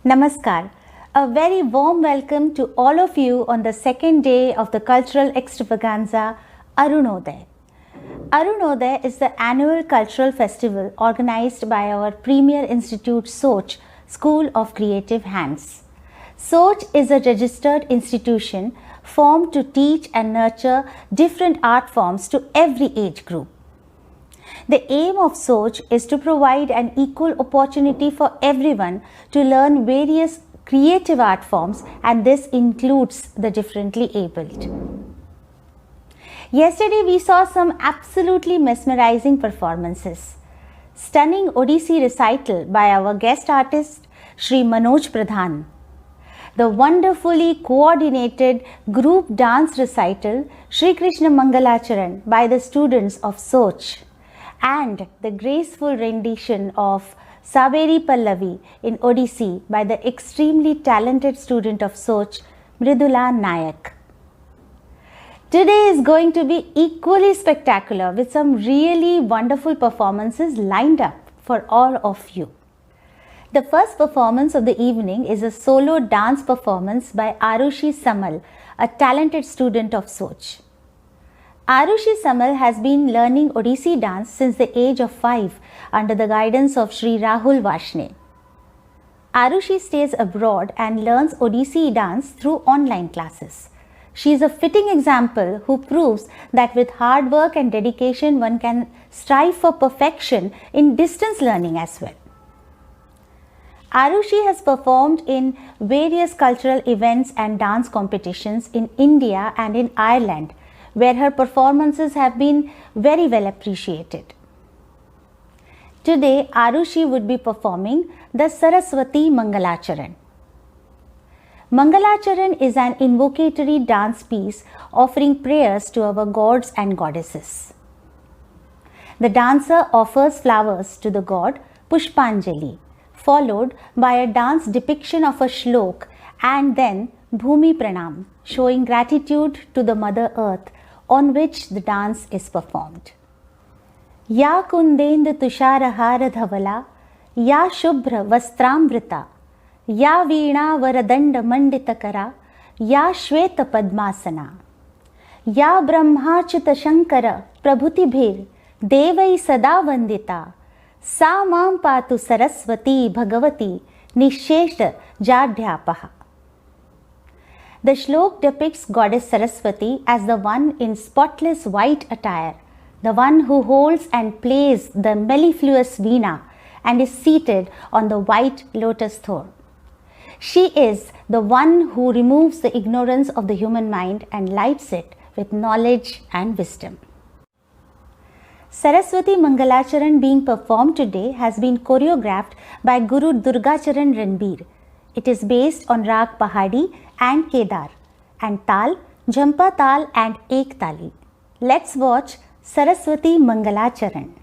Namaskar. A very warm welcome to all of you on the second day of the cultural extravaganza Arunodaya. Arunodaya is the annual cultural festival organized by our premier institute Soch, School of Creative Hands. Soch is a registered institution formed to teach and nurture different art forms to every age group. The aim of Soch is to provide an equal opportunity for everyone to learn various creative art forms, and this includes the differently abled. Yesterday we saw some absolutely mesmerizing performances. Stunning Odissi recital by our guest artist Shri Manoj Pradhan. The wonderfully coordinated group dance recital Shri Krishna Mangalacharan by the students of Soch, and the graceful rendition of Saberi Pallavi in Odissi by the extremely talented student of Soch, Mridula Nayak. Today is going to be equally spectacular with some really wonderful performances lined up for all of you. The first performance of the evening is a solo dance performance by Arushi Samal, a talented student of Soch. Arushi Samal has been learning Odissi dance since the age of 5 under the guidance of Sri Rahul Vashne. Arushi stays abroad and learns Odissi dance through online classes. She is a fitting example who proves that with hard work and dedication one can strive for perfection in distance learning as well. Arushi has performed in various cultural events and dance competitions in India and in Ireland, where her performances have been very well appreciated. Today, Arushi would be performing the Saraswati Mangalacharan. Mangalacharan is an invocatory dance piece offering prayers to our gods and goddesses. The dancer offers flowers to the god Pushpanjali, followed by a dance depiction of a shlok and then Bhumi Pranam, showing gratitude to the Mother Earth, on which the dance is performed. Ya Kundendu Tusharahara Dhavala, Ya Shubhra Vastrambrita, Ya Veena Varadanda Manditakara, Ya Shweta Padmasana, Ya Brahmachita Shankara Prabhutibhir, Devai Sada Vandita, Sa Mam Patu Saraswati Bhagavati, Nishesha Jadhyapaha. The shlok depicts Goddess Saraswati as the one in spotless white attire, the one who holds and plays the mellifluous veena and is seated on the white lotus throne. She is the one who removes the ignorance of the human mind and lights it with knowledge and wisdom. Saraswati Mangalacharan being performed today has been choreographed by Guru Durgacharan Ranbir. It is based on Rag Pahadi and Kedar and Tal, Jhampa Tal and Ek Tali. Let's watch Saraswati Mangalacharan.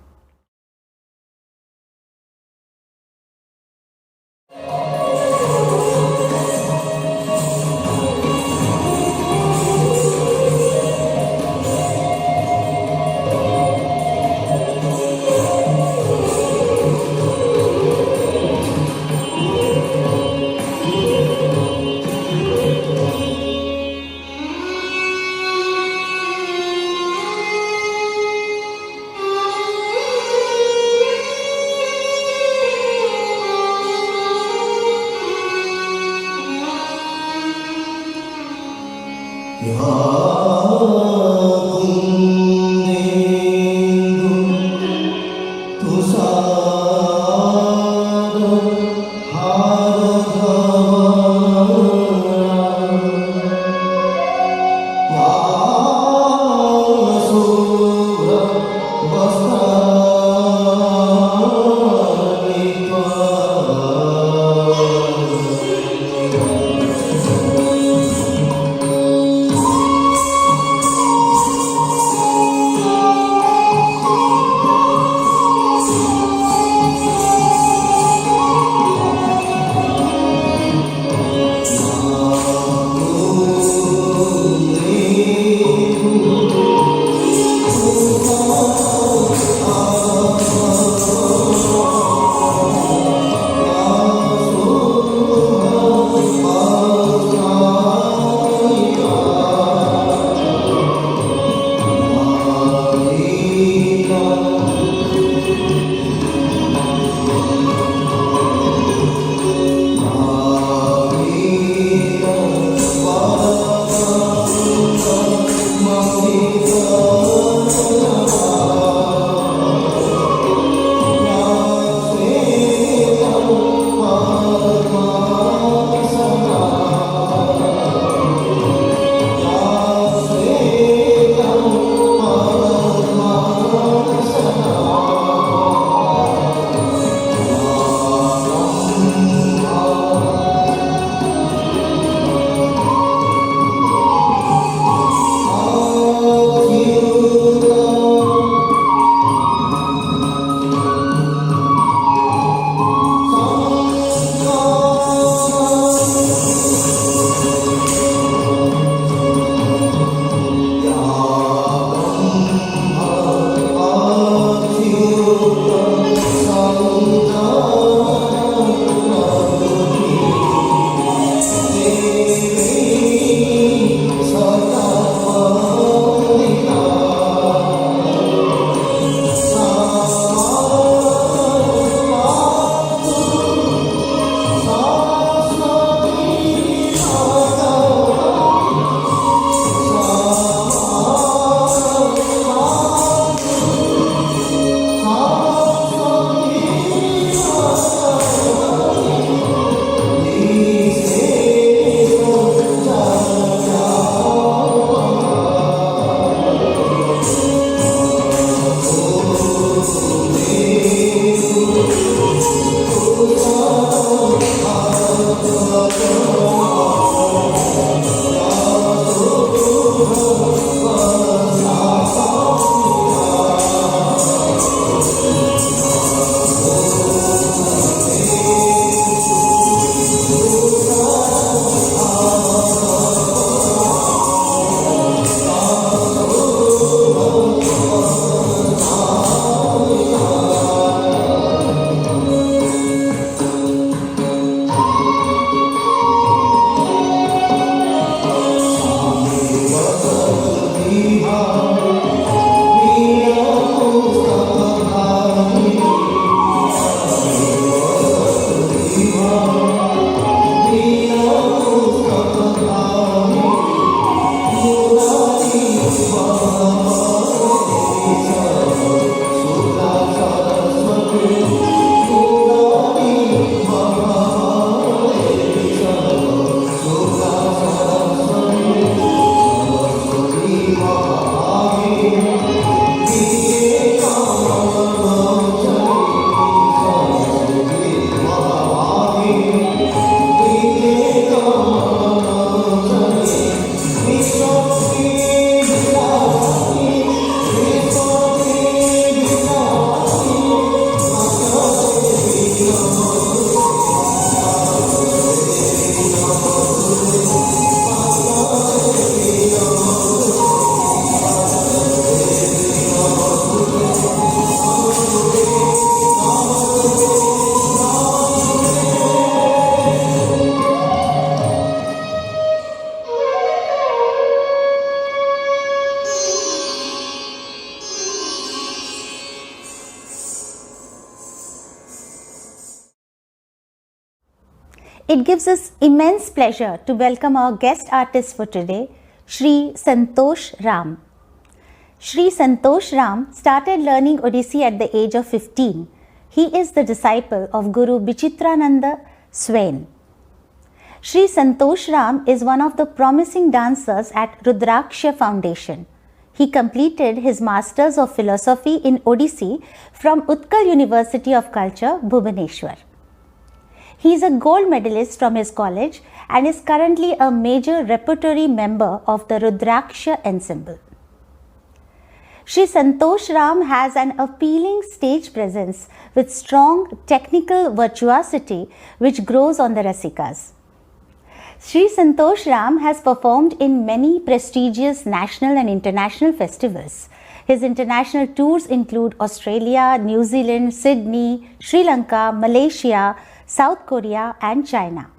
It gives us immense pleasure to welcome our guest artist for today, Shri Santosh Ram. Shri Santosh Ram started learning Odissi at the age of 15. He is the disciple of Guru Bichitrananda Swain. Shri Santosh Ram is one of the promising dancers at Rudraksha Foundation. He completed his Masters of Philosophy in Odissi from Utkal University of Culture, Bhubaneswar. He is a gold medalist from his college and is currently a major repertory member of the Rudraksha ensemble. Shri Santosh Ram has an appealing stage presence with strong technical virtuosity which grows on the Rasikas. Shri Santosh Ram has performed in many prestigious national and international festivals. His international tours include Australia, New Zealand, Sydney, Sri Lanka, Malaysia, South Korea and China.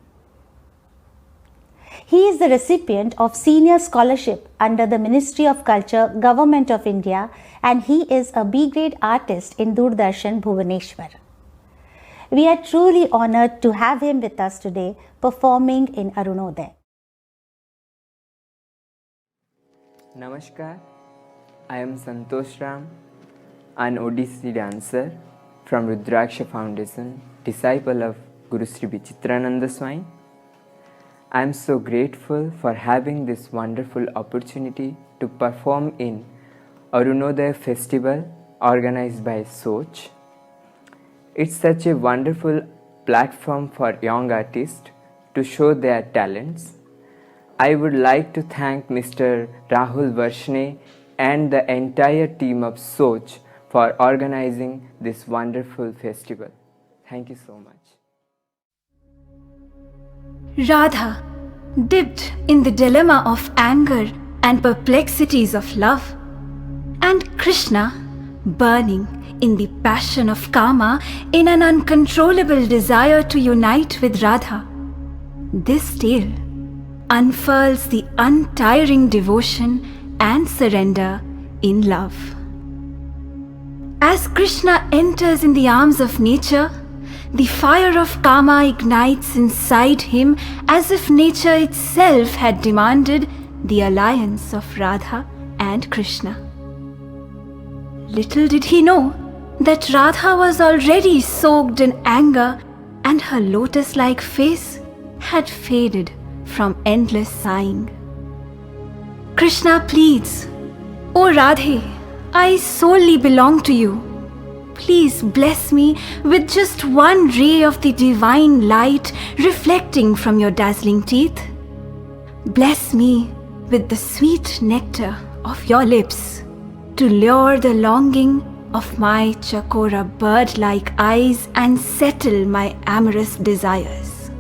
He is the recipient of Senior Scholarship under the Ministry of Culture, Government of India, and he is a B-grade artist in Doordarshan, Bhubaneswar. We are truly honored to have him with us today, performing in Arunodaya. Namaskar, I am Santosh Ram, an Odissi dancer from Rudraksha Foundation, disciple of Guru Sri Bichitrananda Swain. I am so grateful for having this wonderful opportunity to perform in Arunodaya festival organized by Soch. It's such a wonderful platform for young artists to show their talents. I would like to thank Mr. Rahul Varshne and the entire team of Soch for organizing this wonderful festival. Thank you so much. Radha, dipped in the dilemma of anger and perplexities of love, and Krishna, burning in the passion of Kama in an uncontrollable desire to unite with Radha. This tale unfurls the untiring devotion and surrender in love. As Krishna enters in the arms of nature, the fire of Kama ignites inside him as if nature itself had demanded the alliance of Radha and Krishna. Little did he know that Radha was already soaked in anger and her lotus-like face had faded from endless sighing. Krishna pleads, "O Radhe, I solely belong to you. Please bless me with just one ray of the divine light reflecting from your dazzling teeth. Bless me with the sweet nectar of your lips to lure the longing of my chakora bird-like eyes and settle my amorous desires."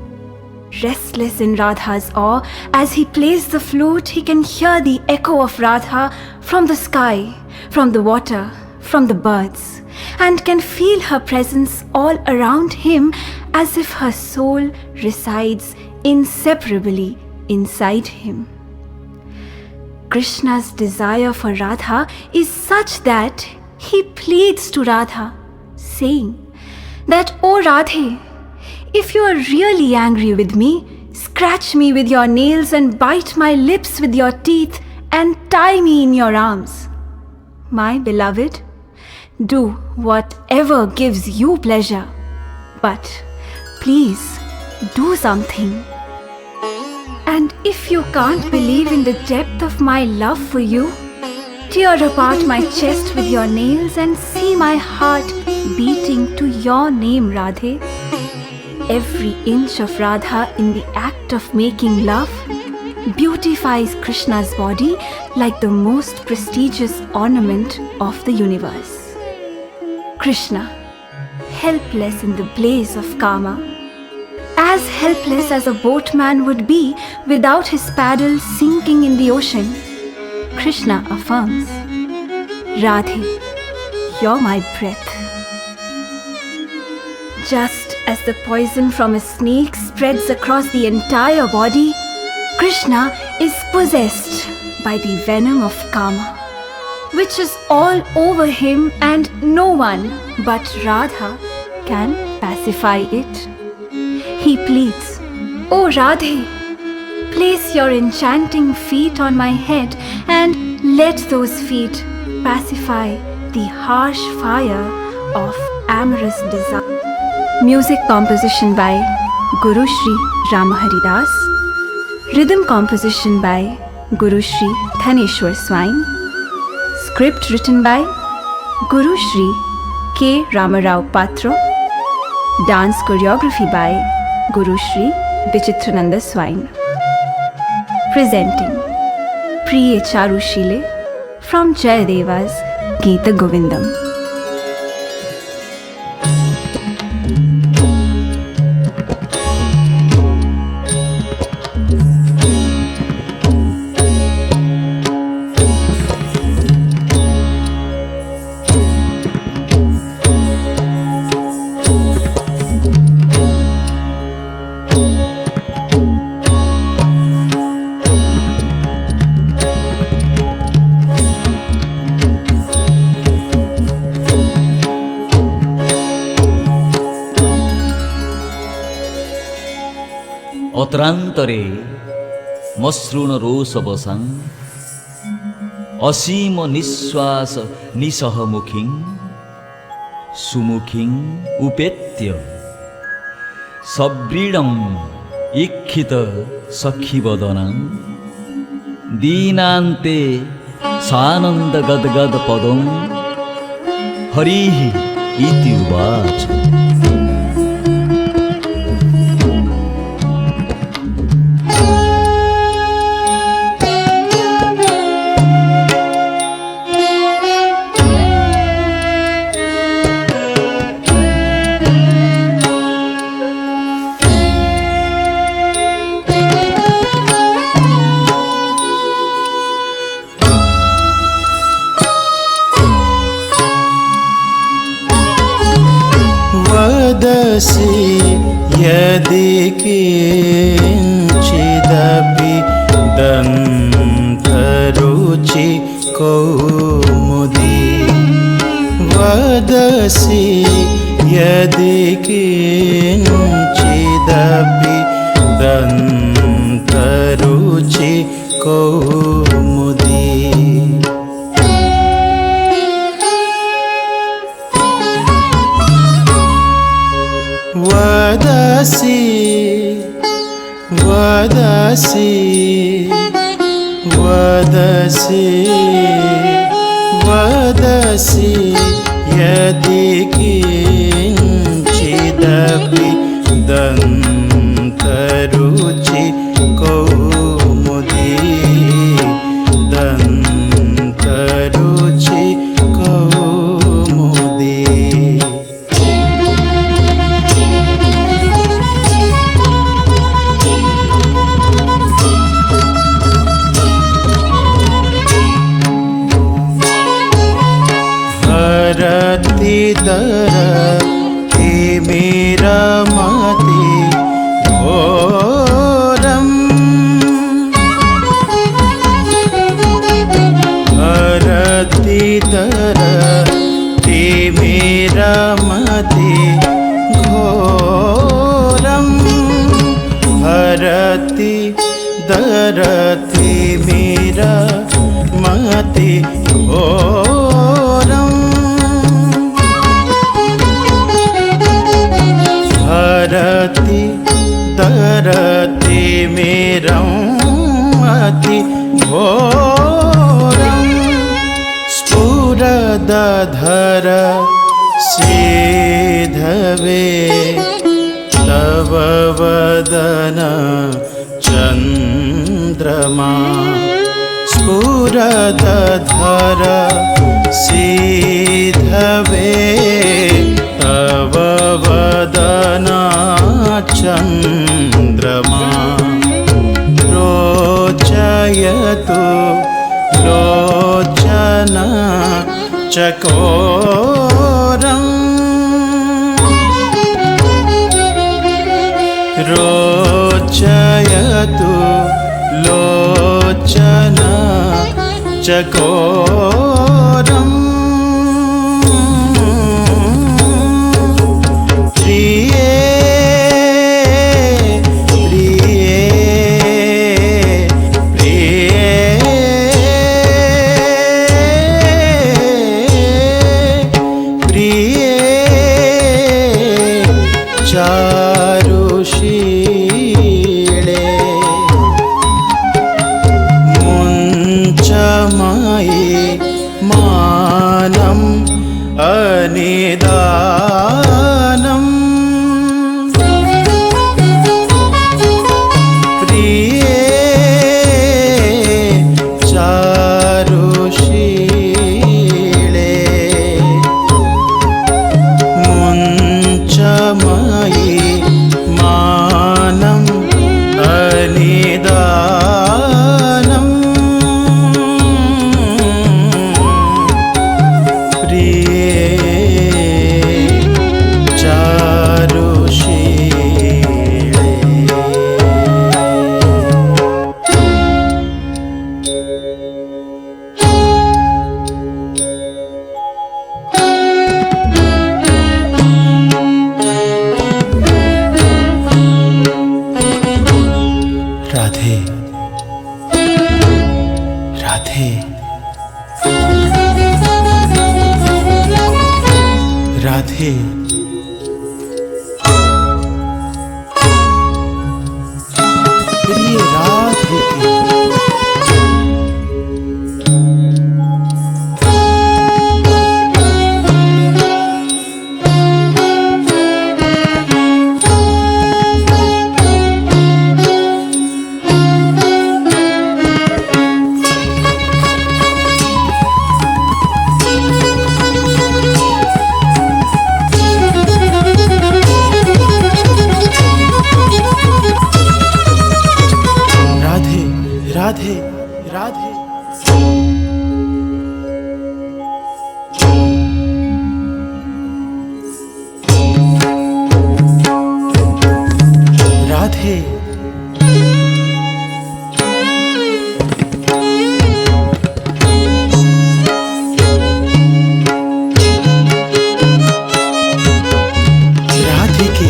Restless in Radha's awe, as he plays the flute, he can hear the echo of Radha from the sky, from the water, from the birds, and can feel her presence all around him as if her soul resides inseparably inside him. Krishna's desire for Radha is such that he pleads to Radha, saying that, "O Radhe, if you are really angry with me, scratch me with your nails and bite my lips with your teeth and tie me in your arms. My beloved, do whatever gives you pleasure, but please do something. And if you can't believe in the depth of my love for you, tear apart my chest with your nails and see my heart beating to your name, Radhe." Every inch of Radha in the act of making love beautifies Krishna's body like the most prestigious ornament of the universe. Krishna, helpless in the blaze of Kama, as helpless as a boatman would be without his paddle sinking in the ocean, Krishna affirms, "Radhe, you're my breath." Just as the poison from a snake spreads across the entire body, Krishna is possessed by the venom of Kama, which is all over him, and no one but Radha can pacify it. He pleads, O Radhe, place your enchanting feet on my head and let those feet pacify the harsh fire of amorous desire. Music composition by Guru Shri Ramaharidas. Rhythm composition by Guru Shri Dhaneshwar Swain. Script written by Guru Shri K. Ramarao Patro. Dance choreography by Guru Shri Vichitrananda Swain. Presenting Priye Charushile from Jayadeva's Geeta Govindam. অতরান্তরে মসৃণ রোষ বসাং অসীম নিঃশ্বাস নিঃসহমুখীং সুমুখীং উপেত্য সব্রীড়ং ঈক্ষিত সখীবদনাং দীনান্তে সানন্দ গদগদ পদং হরিঃ ইতি উবাচ। वदसि यदि किञ्चिदपि दन्तरुचि कौमुदी वदसि यदि किञ्चिदपि दन्तरुचि कौमुदी वदसि वदसि वदसि वदसि यदि किञ्चिदपि दन्तरुचि कौमुदी दन्तरुचि कौमुदी। दरति मेरा मति घोरम् हरति दरति मेरा मति घोरम् हरति दरति मेरा मति घोरम् हरति दरति मेरं मति घोरं स्फुरदधर सीधवे तव वदन चन्द्रमा स्फुरदधर सीधवे तव वदना चन्द्रमा रोचयतु लोचन चकोरम् रोचयतु लोचन चकोरम् प्रिये प्रिये मानम् अनिदानम् प्रिये चारुशीले मुञ्चमयि मानम् अनिदानम् प्रिये चारुशीले राधे राधे राधे प्रिय राधे राधे राधे राधे राधे राधिके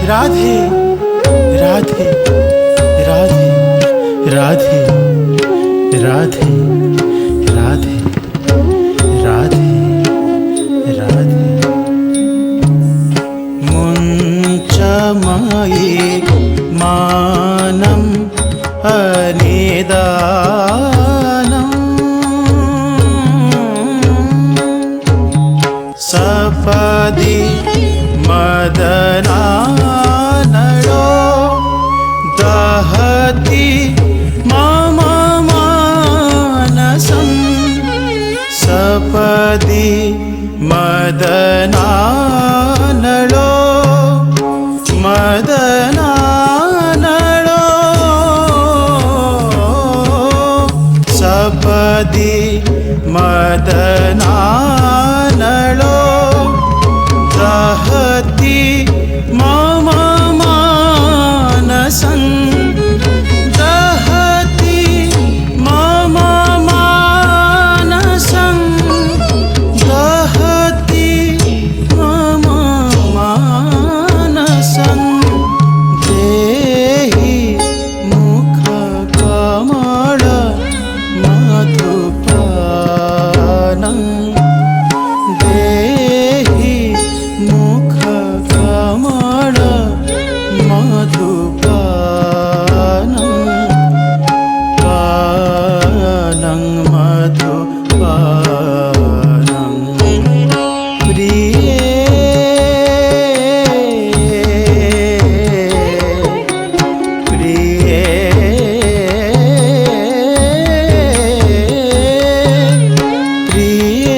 राधे राधे राधे राधे राधे राधे राधे राधे मुञ्चमयि मानम् अनिदानम् सपदि मदनानलो दहति मम मानसं सपदि मदनानलो मदनानलो सपदि मदनानलो दहति मम मानसं दहति मम मानसं दहति मम मानसं देहि मुखकमल मधुपानं देहि मुखकमल मधुपानं पानं मधुपानं प्रिये प्रिये प्रिये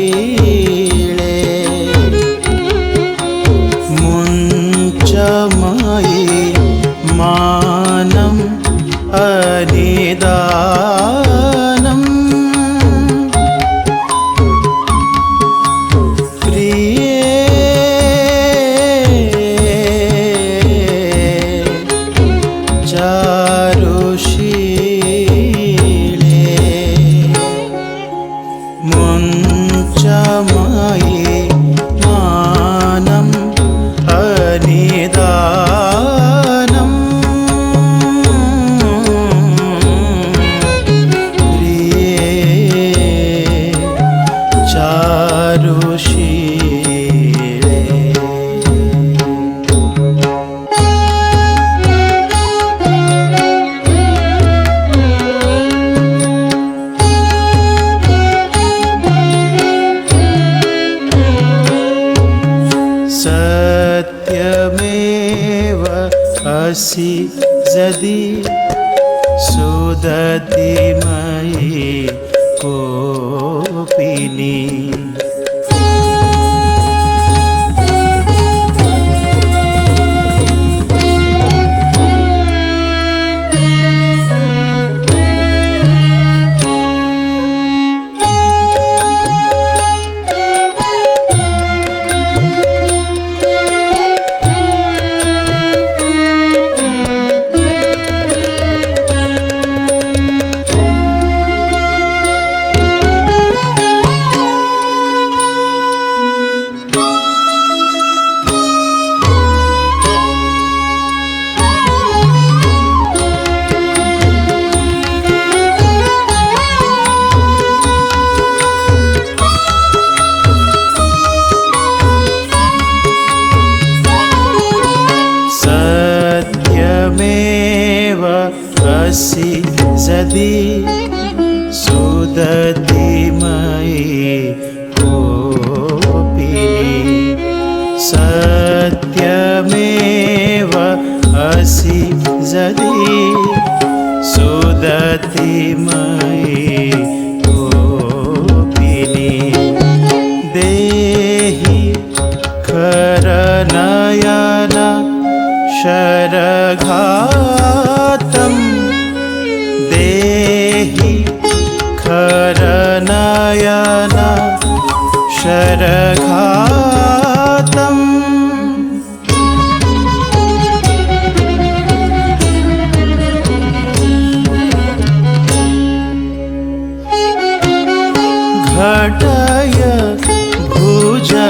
चारुशीले मुञ्चमयि मानम् अनिदानम् प्रिये चारुशीले मुञ्चमयि मानम् अनिदानम् सुदति मयि कोपिनी सत्यमेव असि सदि सुदति मयि कोपिनी सत्यमेव असि सदि सुदति मयि कोपिनी देहि करनयन शरघातं देहि खरनयन शरघातम् घटय भुजवन्धनं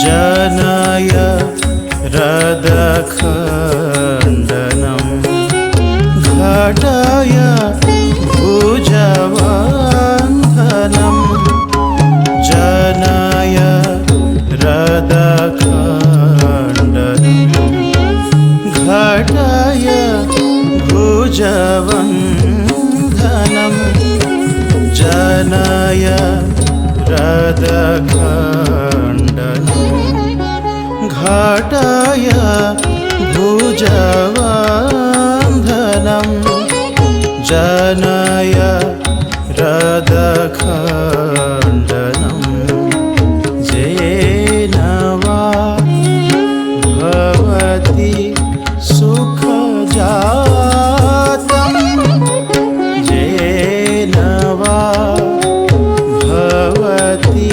जनय हृदखण्डनं घटय भुजवन्धनं जनय हृदखण्डनं घटय भुजवन्धनं जनय हृदखण्डनं घटय भुजवन्धनं जनय हृदखण्डनं येन वा भवति सुखजातं येन वा भवति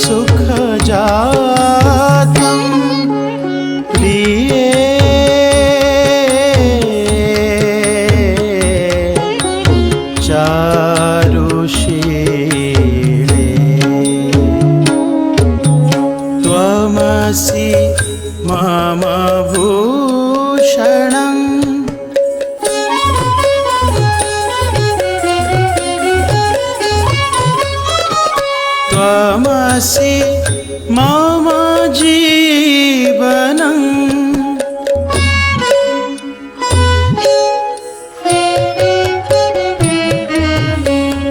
सुखजातं प्रिये चारुशीले त्वमसि मम भूषणम् त्वमसि मम जीवनम्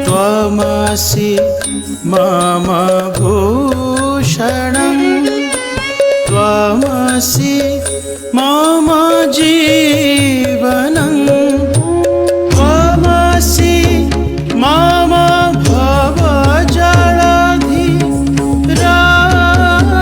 त्वमसि मम भूषणम् त्वमसि मम जीवनम् त्वमसि मम भवजलधि राशिः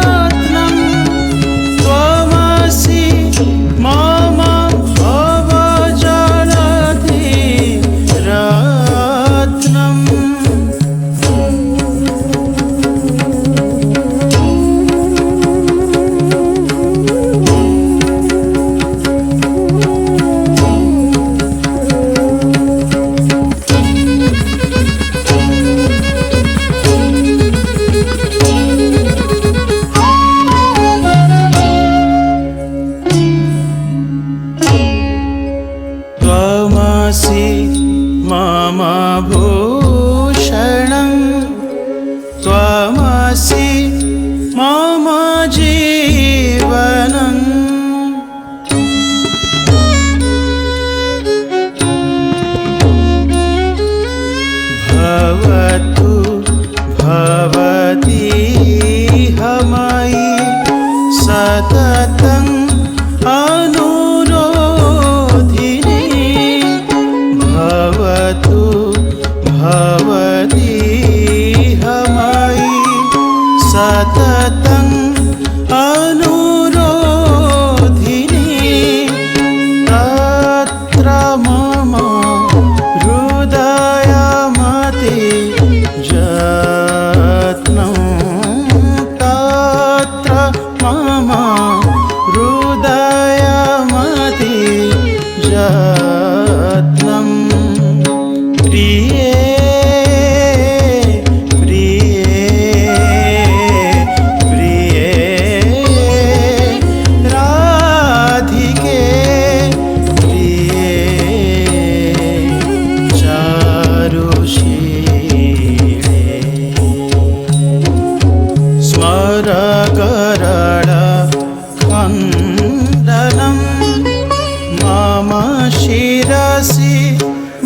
शिरसि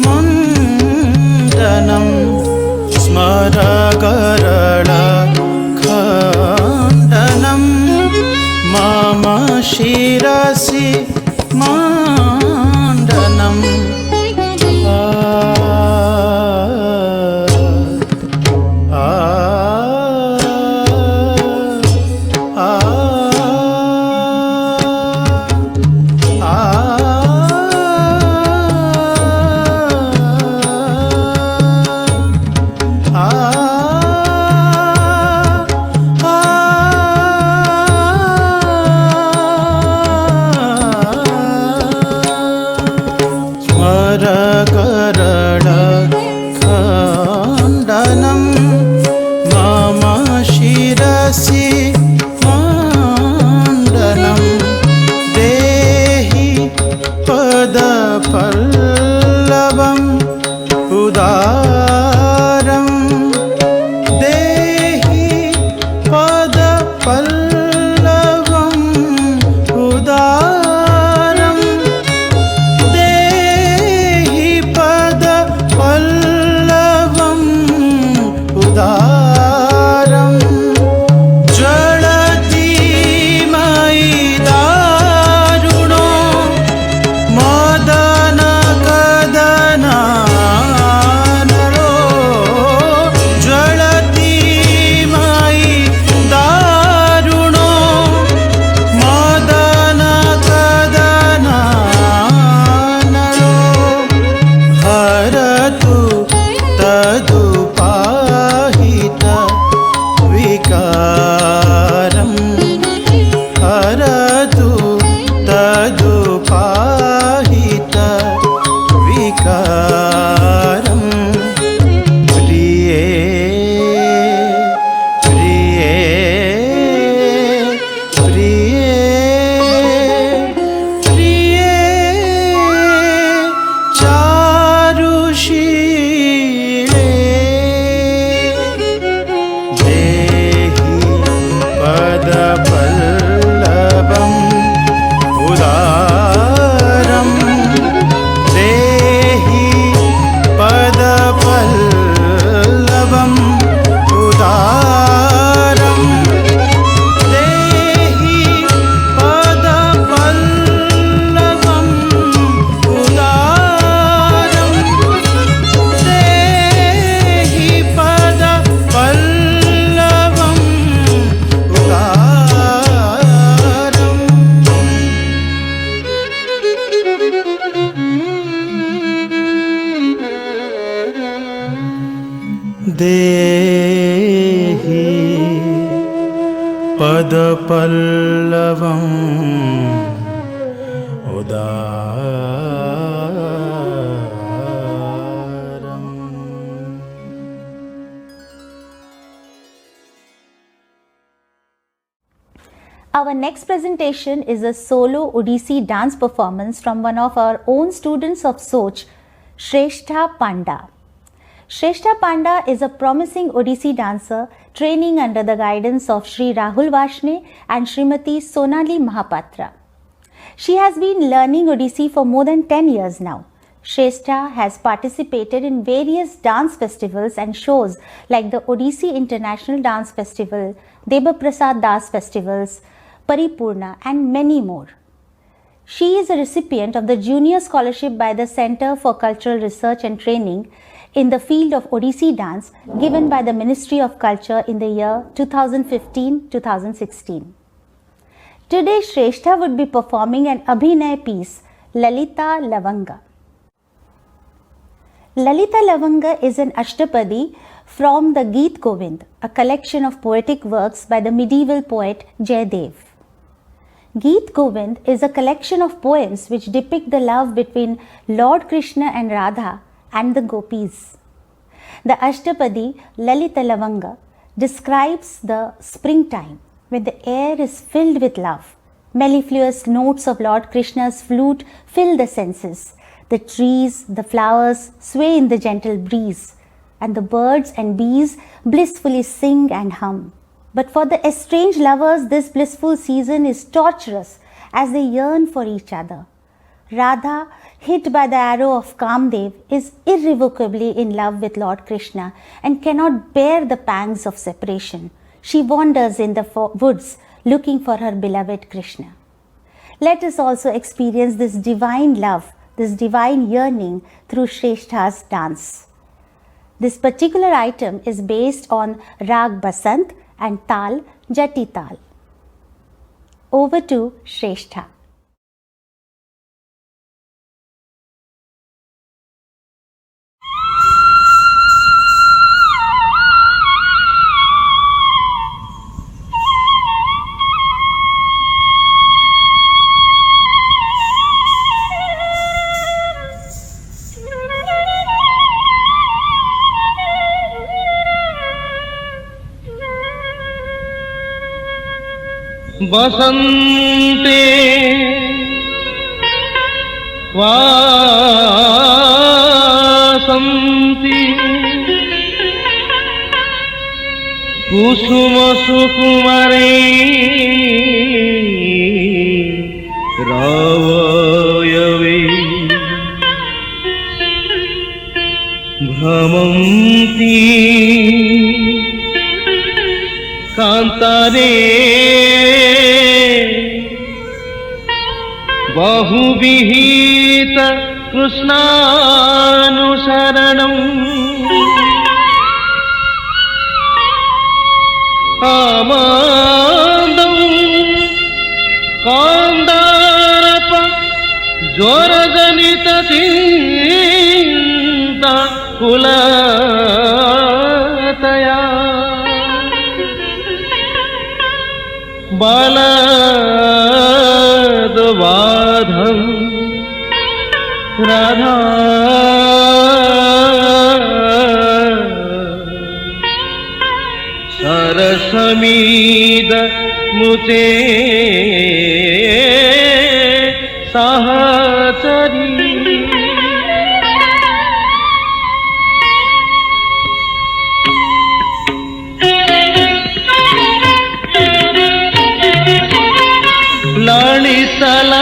मुण्डनं स्मरगरळखण्डनं मम शिरसि मुण्डनम् खण्डनं मम शिरसि मण्डनं देहि पदपल्लवम् उदारं देहि पदपल्लवम् उदारम् देहि पदपल्लवम् उदारम् ज्वलति मयि दारुणो मदनकदनानलो ज्वलति मयि दारुणो मदनकदनानलो हरतु तदुपाहित विकारं हरतु तदुपाहित विकारं प्रिये प्रिये प्रिये प्रिये चारुशीले देहि पदपल्लवम् उदारं देहि पदपल्लवम् उदारं देहि पदपल्लवम् उदारं देहि पदपल्लवम् उदारम् देहि पदपल्लवम् उदारम् Our next presentation is a solo Odissi dance performance from one of our own students of Soch, Shrestha Panda. Shrestha Panda is a promising Odissi dancer training under the guidance of Sri Rahul Vashne and Srimati Sonali Mahapatra. She has been learning Odissi for more than 10 years now. Shrestha has participated in various dance festivals and shows like the Odissi International Dance Festival, Deba Prasad Das Festivals, Paripurna and many more. She is a recipient of the Junior Scholarship by the Center for Cultural Research and Training in the field of Odissi dance given by the Ministry of Culture in the year 2015-2016. Today Shrestha would be performing an Abhinay piece, Lalita Lavanga. Lalita Lavanga is an Ashtapadi from the Geet Govind, a collection of poetic works by the medieval poet Jayadev. Geet Govind is a collection of poems which depict the love between Lord Krishna and Radha and the gopis. The Ashtapadi Lalita Lavanga describes the springtime when the air is filled with love. Mellifluous notes of Lord Krishna's flute fill the senses. The trees, the flowers sway in the gentle breeze, and the birds and bees blissfully sing and hum. But for the estranged lovers, this blissful season is torturous as they yearn for each other. Radha, hit by the arrow of Kamdev, is irrevocably in love with Lord Krishna and cannot bear the pangs of separation. She wanders in the woods looking for her beloved Krishna. Let us also experience this divine love, this divine yearning through Shrestha's dance. This particular item is based on Rag Basant and Tal Jati Tal. Over to Shrestha. बसन्ते वासन्ति कुसुम सुकुमारे रवयवे भ्रमन्ति कान्तारे बहुविहित कृष्णानुसरणम् आमन्दं कान्दारप ज्वरजनित चिन्ता कुलतया बालद्वाधं राधा सरसमीद मुचे सहचरी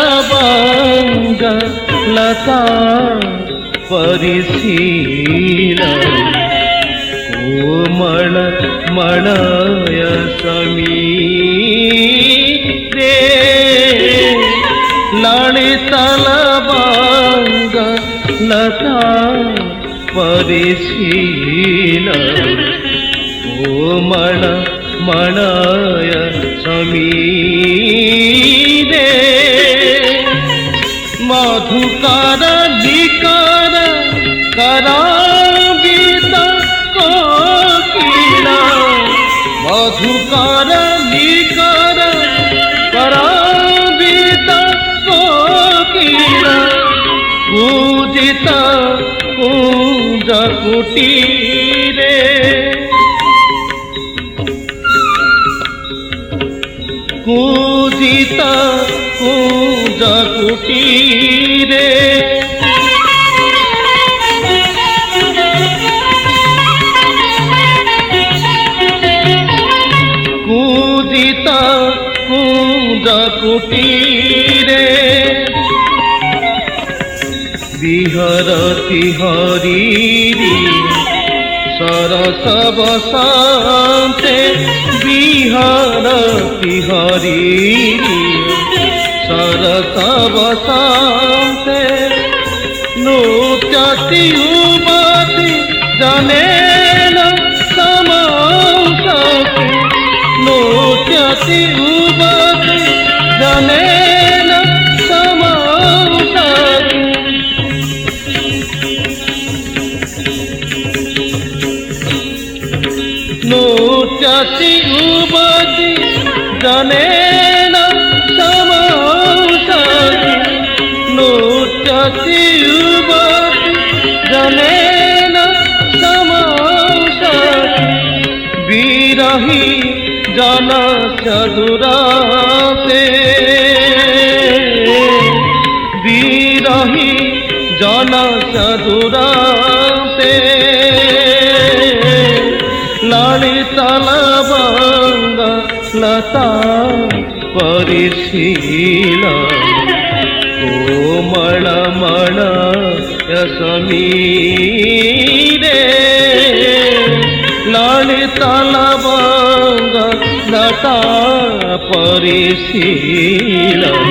ललितलवंग लता परिशील कोमल मणय समीरे ललितलवंग लता परिशील कोमल मणय समीरे मधुकर निकर करावित कोकिला मधुकर निकर करावित कोकिला पूजित कुंज कुटीरे पूजित कुंज कुटीरे पूजित कुंज कुटीरे विहरति Hariri सरस बसन्ते विहरति Hariri सरस बसन्ते नृत्यति युवति जनेन समांसते नृत्यति युवति जनेन समांसते नृत्यति युवति जनेन समांसते नृत्यति युवति जनेन समांसते विरही जनस्य दुरासे विरही जनस्य दुरासे ललितलवंग लता परिशील कोमलमल समीरे ललिता लवंग लता परिशीलन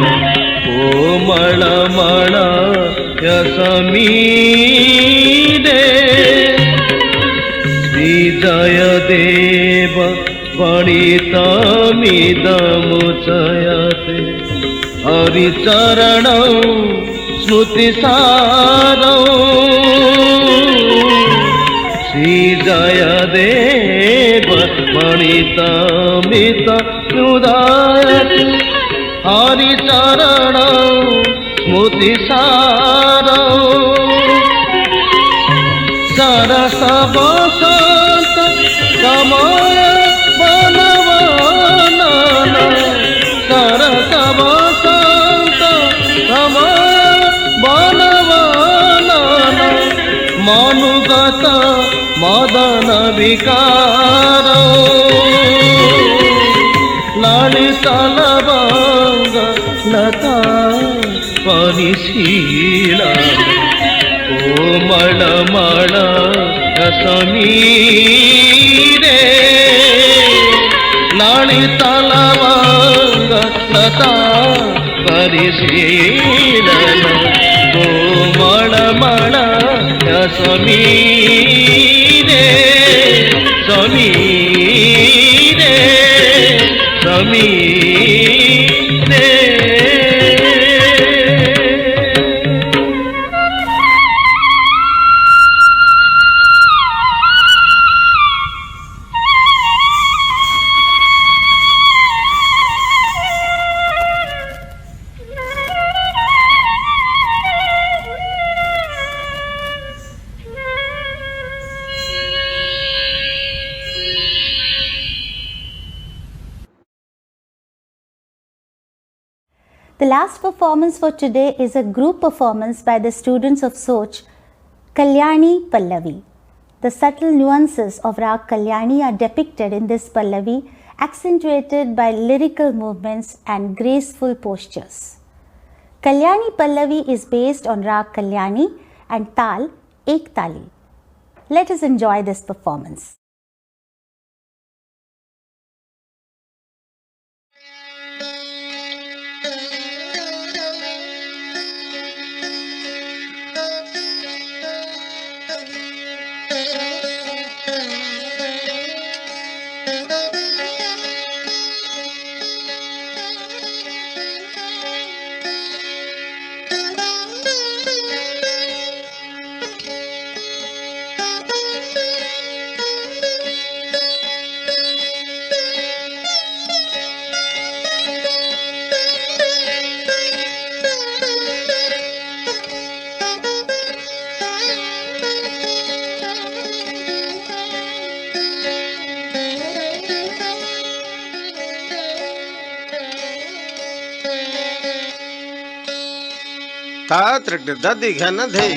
कोमलमल समीरे श्रीजय देव गणितमिदमुचयते हरिचरणौ स्मृतिसारौ श्रीजय देव गणितमिदमुदयते हरिचरणौ स्मृतिसारौ सरस बसंत समय बनवनन सरस बसंत समय बनवनन मनुगत मदन विकार ललित लवंग लता परिशीलन कोमलमल समीरे ललित लवंग लता परिशीलन कोमलमल समीरे समीरे समीरे The last performance for today is a group performance by the students of Soch, Kalyani Pallavi. The subtle nuances of Rag Kalyani are depicted in this Pallavi, accentuated by lyrical movements and graceful postures. Kalyani Pallavi is based on Rag Kalyani and Tal Ek Tali. Let us enjoy this performance. ताकृत गदि घन धे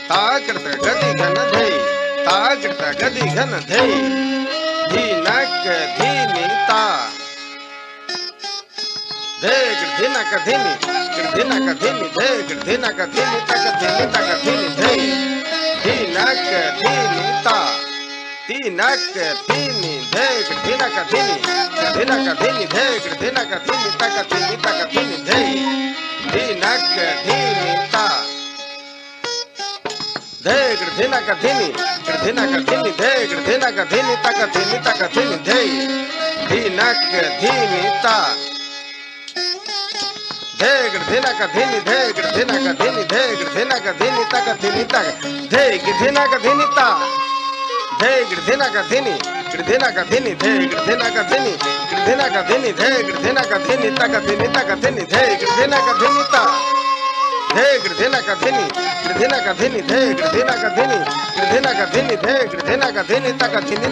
ताकृत गदि घन धे ताकृत गदि घन धे धीनक धीनिता धे धीनक धीनि धीनक धीनि धे धीनक धीनि तक धीनि धे धीनक धीनिता तीनक धीनि धे धीनक धीनि धीनक धीनि धे धीनक धीनि तक धीनि धे धीनक धीनिता धे धीनक धीनि धे धीनक धीनि तक धीनि धे धीनक धीनिता धे धीनक धीनि धे धीनक धीनि धे धीनक धीनि तक धीनि धे धीनक धीनिता धे धीनक धीनि धीनक धीनि धे धीनक धीनि धीनक धीनि धे धीनक धीनि तक धीनि धे धीनक धीनिता धे धीनक धीनि धीनक धीनि धे धीनक धीनि धीनक धीनि धे धीनक धीनि तक धीनि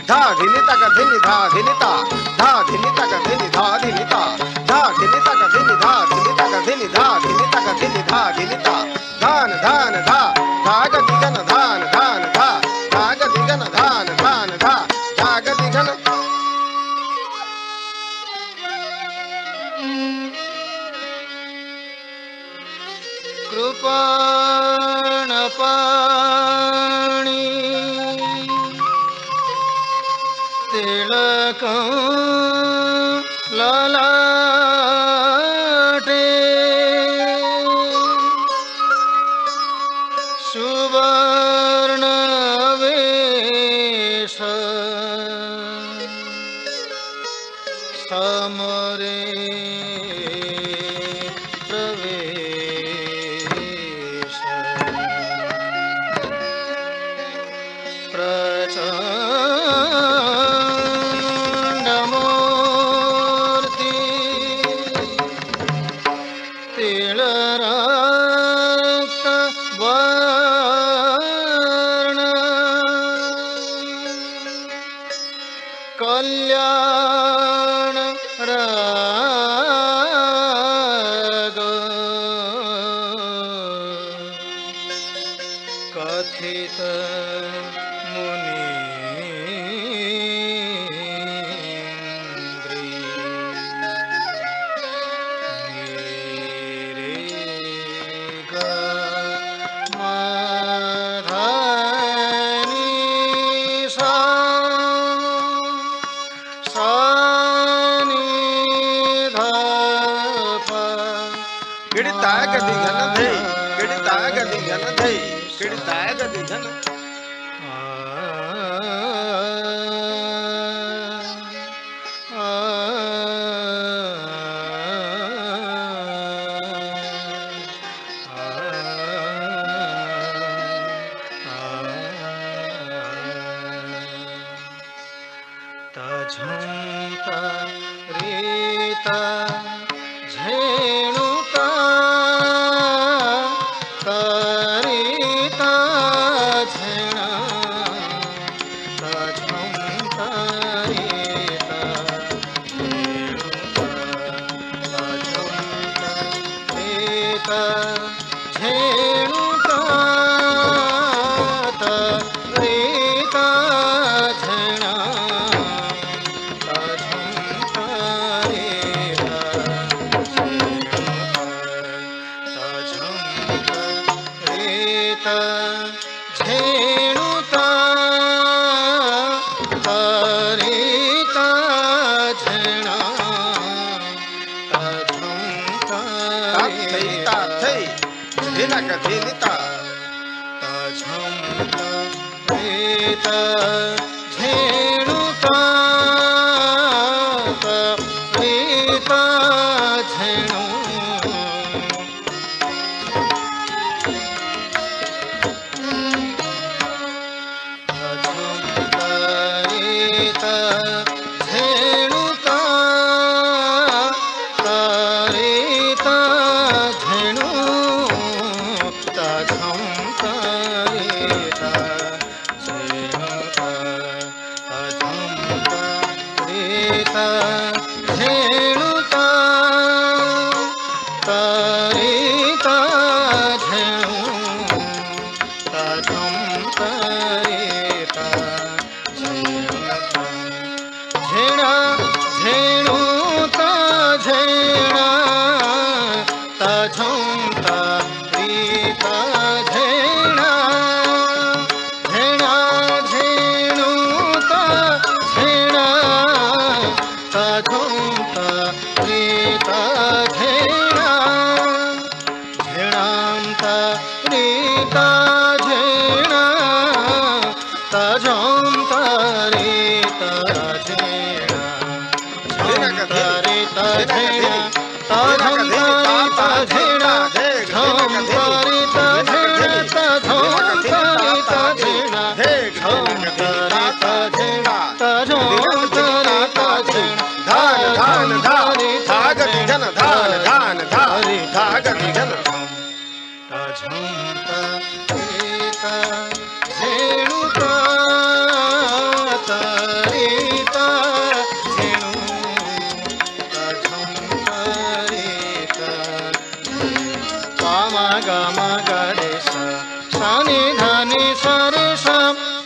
धा धीनि तक धीनि धा धीनिता धा धीनि तक धीनि धा धीनिता धा धीनि तक धीनि धा धीनि तक धीनि धा धीनि तक धीनि धा धीनिता धान धान धा धाग दिगन धान धान धा धाग दिगन धान धान धा धाग दिगन बाणपाणि तिलकं ललाटे सुवर्णवेश समरे प्रवेश प्रचण्डमूर्ति तिलरक्त वर्ण कल्याण राग कथित मुनीन्द्री मेरे गा माधनी सा गिड़ताय गदी घन धै गिड़ताय गदी घन धै गिड़ताय गदी घन झुमता रीता झेणुता तरीता झेणा झुमता रीता झेणुता झुमता रीता झेणुता तरीता झेणा झेणुता तरीता झेणा झुमता धिना का धिनिता झुमता रीता झेणुता तरीता झेणु झेणुता तरीता झेणु झुमता रीता झेणुता झेणा झेणुता झेणा झुमता रीता झेणा झेणा झेणुता झेणा झुमता रीता झेणा झेणांता रीता झेणा झुमता रीता झेणा झुमता रीता झेणा झुमता रीता झेणा झुमता रीता झेणा झुमता रीता झेणा झुमता रीता झेणा झुमता रीता झेणा धान धान धागति घन धान धान धारी धागति घन झुमता रीता झेणुता तरीता झेणु झुमता रीता पामा गामा गरे सा सानि धानि सरे सा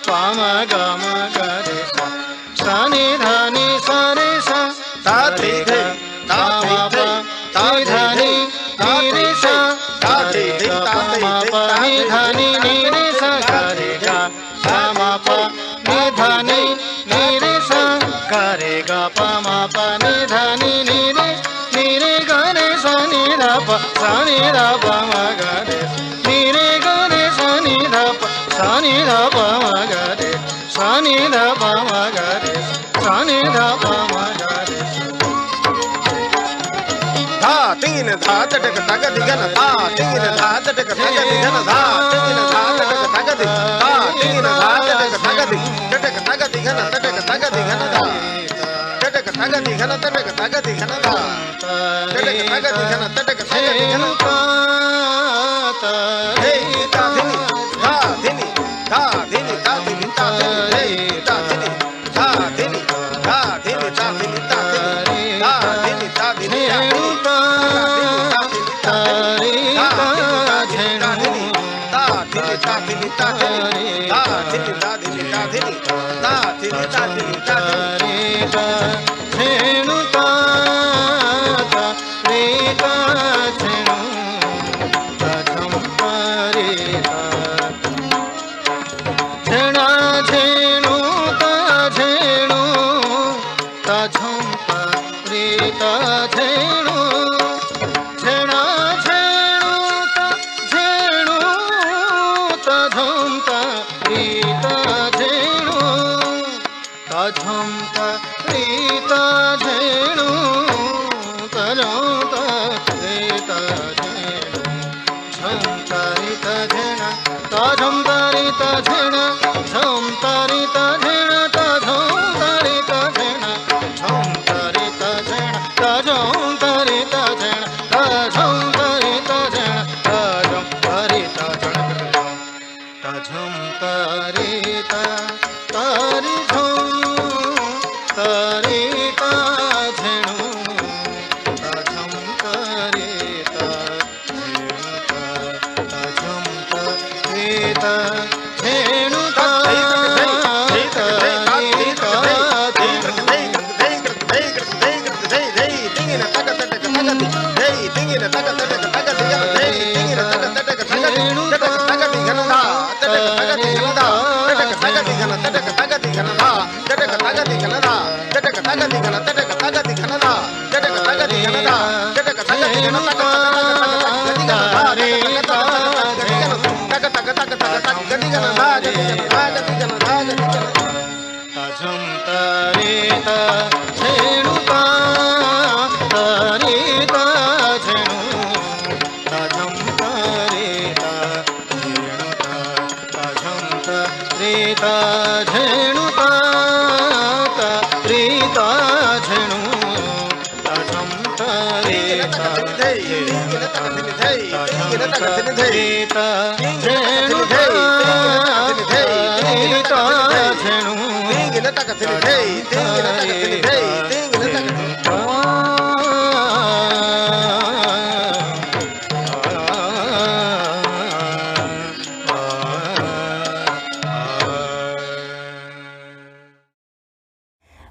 पामा गामा गरे सा सानि धानि सरे सा ताति थे ताति थे ताति रे सा ताति थे ताति pa ni dha ni ni re sa ga re ga sa ma pa ni dha ni re sa ga re ga pa ma pa ni dha ni re ga re sa ni dha pa ma ga re ni re ga re sa ni dha pa ma ga re sa ni dha pa ma ga re sa ni dha pa ma ga re dha tingin dha tatak taga digan dha tingin dha tatak taga digan dha tingin dha tatak taga di dha tingin dha tatak taga di tatak taga digan tatak taga digan dha tatak taga digan tatak taga digan dha tatak taga digan tatak taga digan dha hey ta dhini dha dhini dha dhini ta dhini ta dhini hey ta dhini dha dhini ta dhini ta dhini dha dhini ta dhini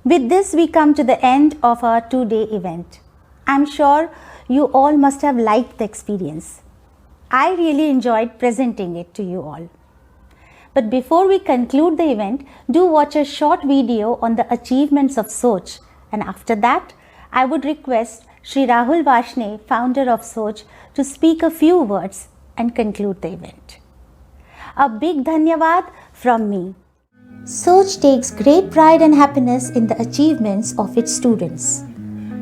With this, we come to the end of our 2-day event. I'm sure you all must have liked the experience. I really enjoyed presenting it to you all. But before we conclude the event, do watch a short video on the achievements of Soch, and after that, I would request Shri Rahul Vashne, founder of Soch, to speak a few words and conclude the event. A big dhanyavad from me. Soch takes great pride and happiness in the achievements of its students.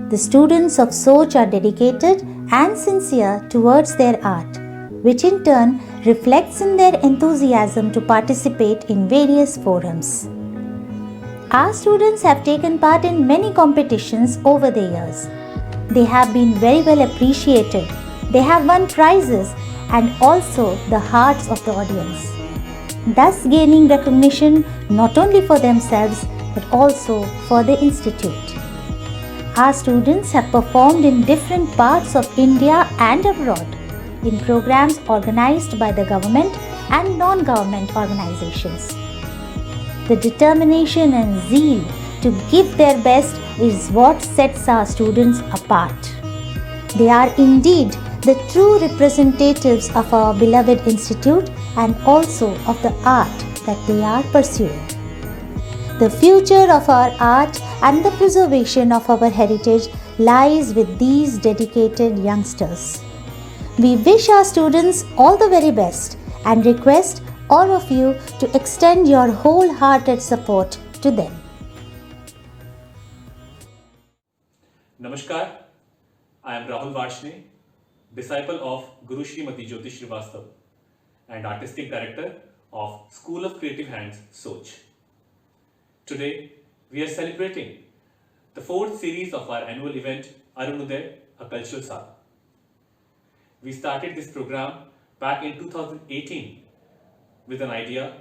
The students of Soch are dedicated and sincere towards their art, which in turn reflects in their enthusiasm to participate in various forums. Our students have taken part in many competitions over the years. They have been very well appreciated. They have won prizes and also the hearts of the audience, thus gaining recognition not only for themselves but also for the institute. Our students have performed in different parts of India and abroad in programs organized by the government and non-government organizations. The determination and zeal to give their best is what sets our students apart. They are indeed the true representatives of our beloved institute and also of the art that they are pursuing. The future of our art and the preservation of our heritage lies with these dedicated youngsters. We wish our students all the very best and request all of you to extend your wholehearted support to them. Namaskar, I am Rahul Varshne, disciple of Guru Srimati Jyoti Srivastava and Artistic Director of School of Creative Hands, Soch. Today, we are celebrating the 4th series of our annual event, Arunoday, a Cultural Saga. We started this program back in 2018 with an idea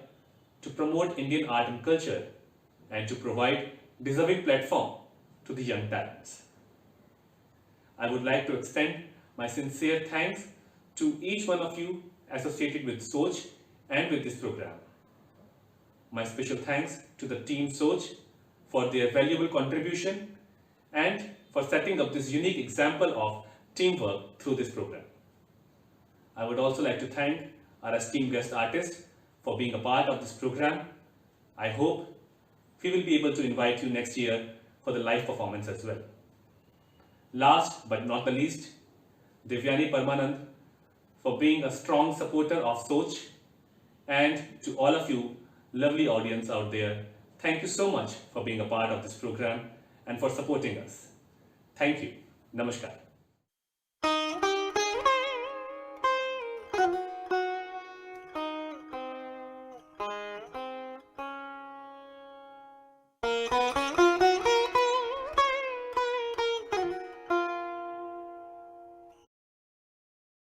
to promote Indian art and culture and to provide deserving platform to the young talents. I would like to extend my sincere thanks to each one of you associated with Soch and with this program. My special thanks to the team Soch for their valuable contribution and for setting up this unique example of teamwork through this program. I would also like to thank our esteemed guest artist for being a part of this program. I hope we will be able to invite you next year for the live performance as well. Last but not the least, Divyani Parmanand for being a strong supporter of Soch, and to all of you lovely audience out there, thank you so much for being a part of this program and for supporting us. Thank you. Namaskar.